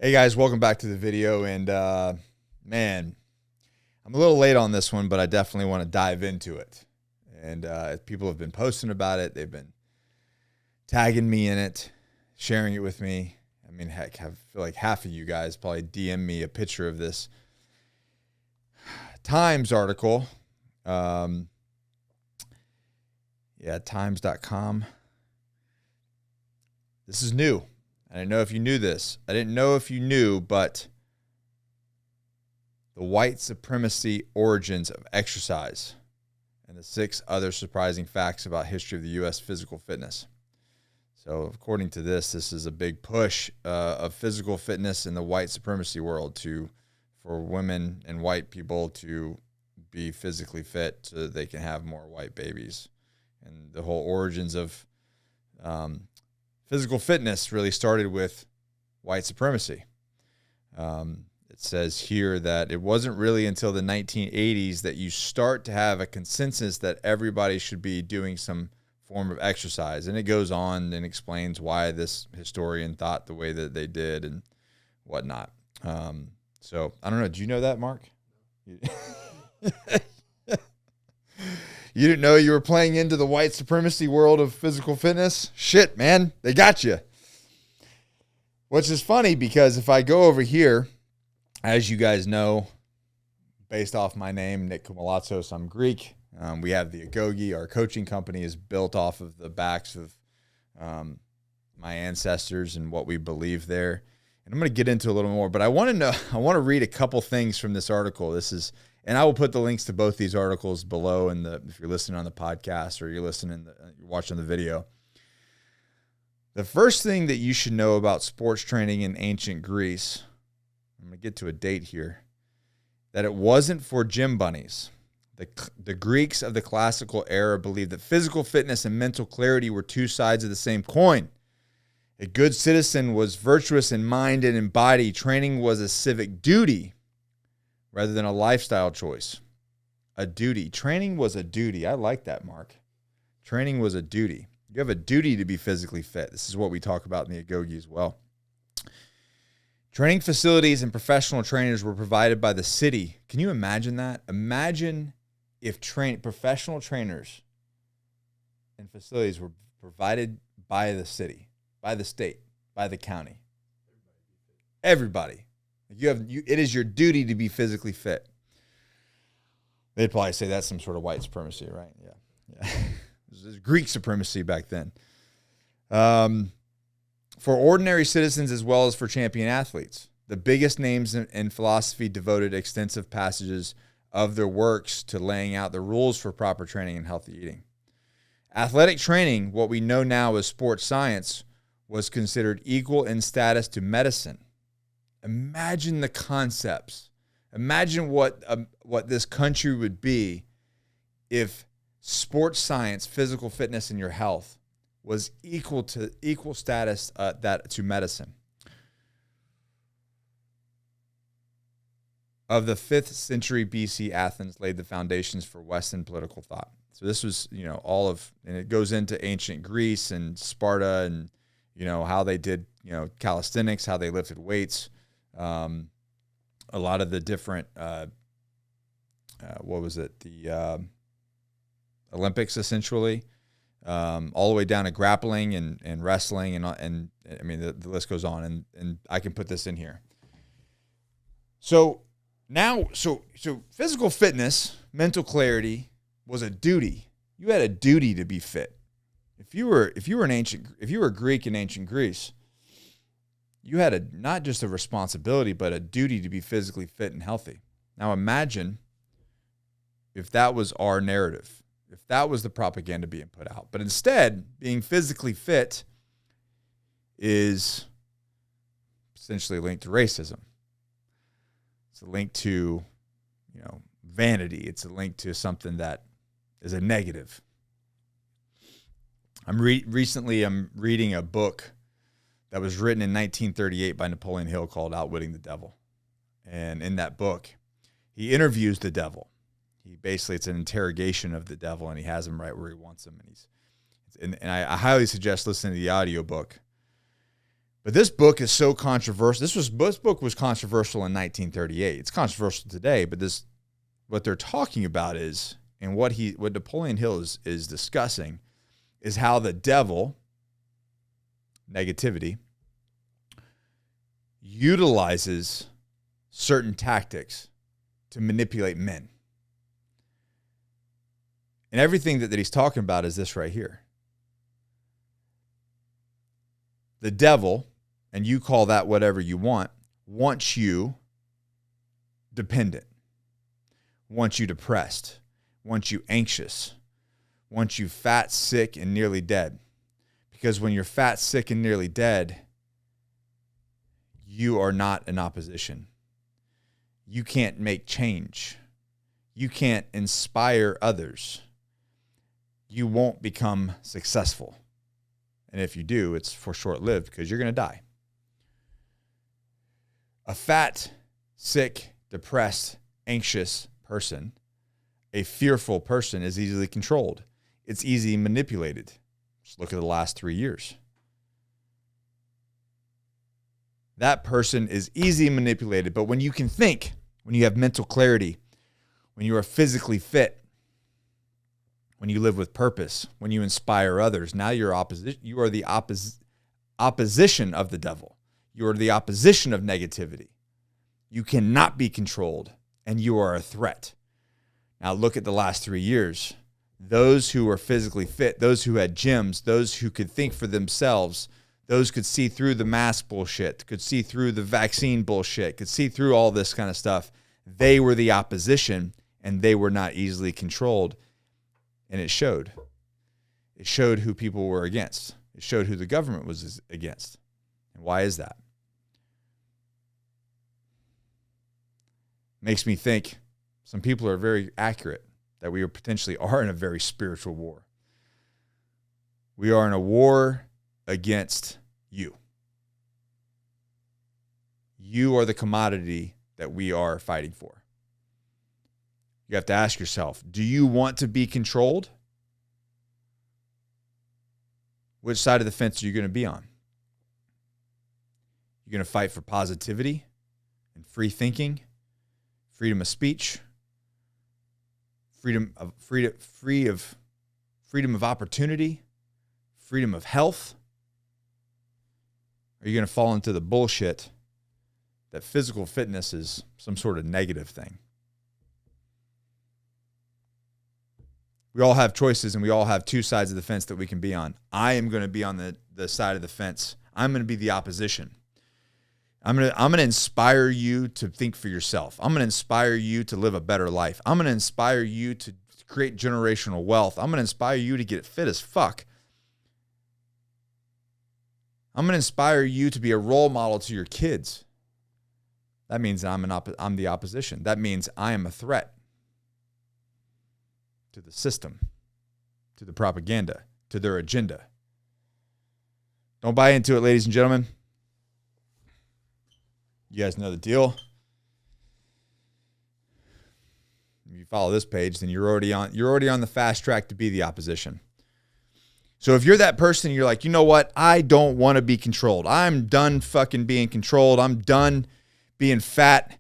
Hey guys, welcome back to the video. And man, I'm a little late on this one, but I definitely want to dive into it. And people have been posting about it. They've been tagging me in it, sharing it with me. I mean, heck, I feel like half of you guys probably DM me a picture of this Times article. Times.com. This is new. I didn't know if you knew this. I didn't know if you knew, but the white supremacy origins of exercise and the 6 other surprising facts about history of the U.S. physical fitness. So according to this is a big push of physical fitness in the white supremacy world for women and white people to be physically fit so that they can have more white babies. And the whole origins of physical fitness really started with white supremacy. It says here that it wasn't really until the 1980s that you start to have a consensus that everybody should be doing some form of exercise. And it goes on and explains why this historian thought the way that they did and whatnot. So I don't know. Do you know that, Mark? You didn't know you were playing into the white supremacy world of physical fitness? Shit, man. They got you. Which is funny because if I go over here, as you guys know, based off my name, Nick Koumalatsos, I'm Greek. We have the Agoge. Our coaching company is built off of the backs of my ancestors and what we believe there. And I'm going to get into a little more, but I want to read a couple things from this article. And I will put the links to both these articles below if you're listening on the podcast or you're watching the video. The first thing that you should know about sports training in ancient Greece, I'm going to get to a date here, that it wasn't for gym bunnies. The Greeks of the classical era believed that physical fitness and mental clarity were two sides of the same coin. A good citizen was virtuous in mind and in body. Training was a civic duty rather than a lifestyle choice. A duty. Training was a duty. I like that, Mark. Training was a duty. You have a duty to be physically fit. This is what we talk about in the Agoge as well. Training facilities and professional trainers were provided by the city. Can you imagine that? Imagine if professional trainers and facilities were provided by the city, by the state, by the county. Everybody. It is your duty to be physically fit. They'd probably say that's some sort of white supremacy, right? Yeah. This is Greek supremacy back then. For ordinary citizens as well as for champion athletes, the biggest names in philosophy devoted extensive passages of their works to laying out the rules for proper training and healthy eating. Athletic training, what we know now as sports science, was considered equal in status to medicine. Imagine the concepts. Imagine what this country would be if sports science, physical fitness, and your health was equal status to medicine. Of the 5th century BC, Athens laid the foundations for Western political thought. So this was, and it goes into ancient Greece and Sparta and, how they did, calisthenics, how they lifted weights. A lot of the different, the Olympics essentially, all the way down to grappling and wrestling and I mean the list goes on and I can put this in here. So physical fitness, mental clarity was a duty. You had a duty to be fit. If you were a Greek in ancient Greece, you had not just a responsibility, but a duty to be physically fit and healthy. Now imagine if that was our narrative, if that was the propaganda being put out. But instead, being physically fit is essentially linked to racism. It's a link to, vanity. It's a link to something that is a negative. Recently I'm reading a book that was written in 1938 by Napoleon Hill called Outwitting the Devil. And in that book, he interviews the devil. It's an interrogation of the devil, and he has him right where he wants him. And I highly suggest listening to the audiobook But this book is so controversial. This book was controversial in 1938. It's controversial today, but what they're talking about is, and what Napoleon Hill is discussing, is how the devil, negativity, utilizes certain tactics to manipulate men. And everything that he's talking about is this right here. The devil, and you call that whatever you want, wants you dependent, wants you depressed, wants you anxious, wants you fat, sick, and nearly dead. Because when you're fat, sick, and nearly dead, you are not in opposition. You can't make change. You can't inspire others. You won't become successful. And if you do, it's for short-lived because you're going to die. A fat, sick, depressed, anxious person, a fearful person, is easily controlled. It's easily manipulated. Just look at the last 3 years. That person is easily manipulated. But when you can think, when you have mental clarity, when you are physically fit, when you live with purpose, when you inspire others, now you are the opposition of the devil. You are the opposition of negativity. You cannot be controlled, and you are a threat. Now look at the last 3 years. Those who were physically fit, those who had gyms, those who could think for themselves, those could see through the mask bullshit, could see through the vaccine bullshit, could see through all this kind of stuff. They were the opposition, and they were not easily controlled. And it showed. It showed who people were against. It showed who the government was against. And why is that? Makes me think some people are very accurate that we potentially are in a very spiritual war. We are in a war against you. You are the commodity that we are fighting for. You have to ask yourself, do you want to be controlled? Which side of the fence are you going to be on? You're going to fight for positivity and free thinking, freedom of speech, freedom of opportunity, freedom of health? Or are you going to fall into the bullshit that physical fitness is some sort of negative thing? We all have choices, and we all have two sides of the fence that we can be on. I am going to be on the side of the fence. I'm going to be the opposition. I'm going to inspire you to think for yourself. I'm going to inspire you to live a better life. I'm going to inspire you to create generational wealth. I'm going to inspire you to get fit as fuck. I'm going to inspire you to be a role model to your kids. That means I'm the opposition. That means I am a threat to the system, to the propaganda, to their agenda. Don't buy into it, ladies and gentlemen. You guys know the deal. If you follow this page, then you're already on the fast track to be the opposition. So if you're that person, you're like, you know what? I don't want to be controlled. I'm done fucking being controlled. I'm done being fat,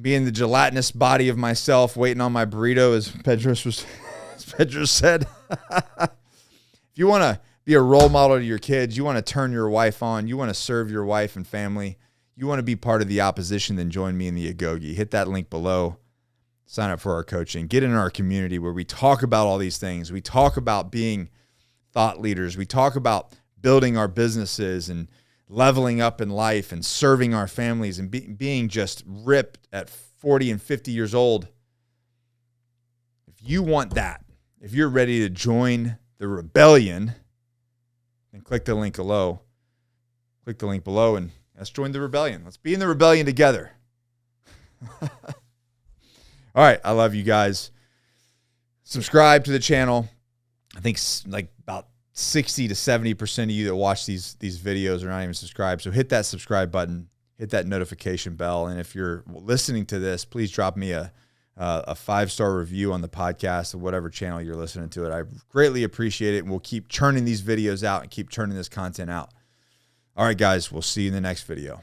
being the gelatinous body of myself, waiting on my burrito, as Pedro said. If you want to be a role model to your kids, you want to turn your wife on, you want to serve your wife and family, you want to be part of the opposition, then join me in the Agoge. Hit that link below. Sign up for our coaching. Get in our community where we talk about all these things. We talk about being thought leaders. We talk about building our businesses and leveling up in life and serving our families and being just ripped at 40 and 50 years old. If you want that, if you're ready to join the rebellion, then click the link below. Click the link below and let's join the rebellion. Let's be in the rebellion together. All right. I love you guys. Subscribe to the channel. I think like about 60 to 70% of you that watch these videos are not even subscribed. So hit that subscribe button, hit that notification bell. And if you're listening to this, please drop me a 5-star review on the podcast or whatever channel you're listening to it. I greatly appreciate it. And we'll keep churning these videos out and keep churning this content out. All right, guys, we'll see you in the next video.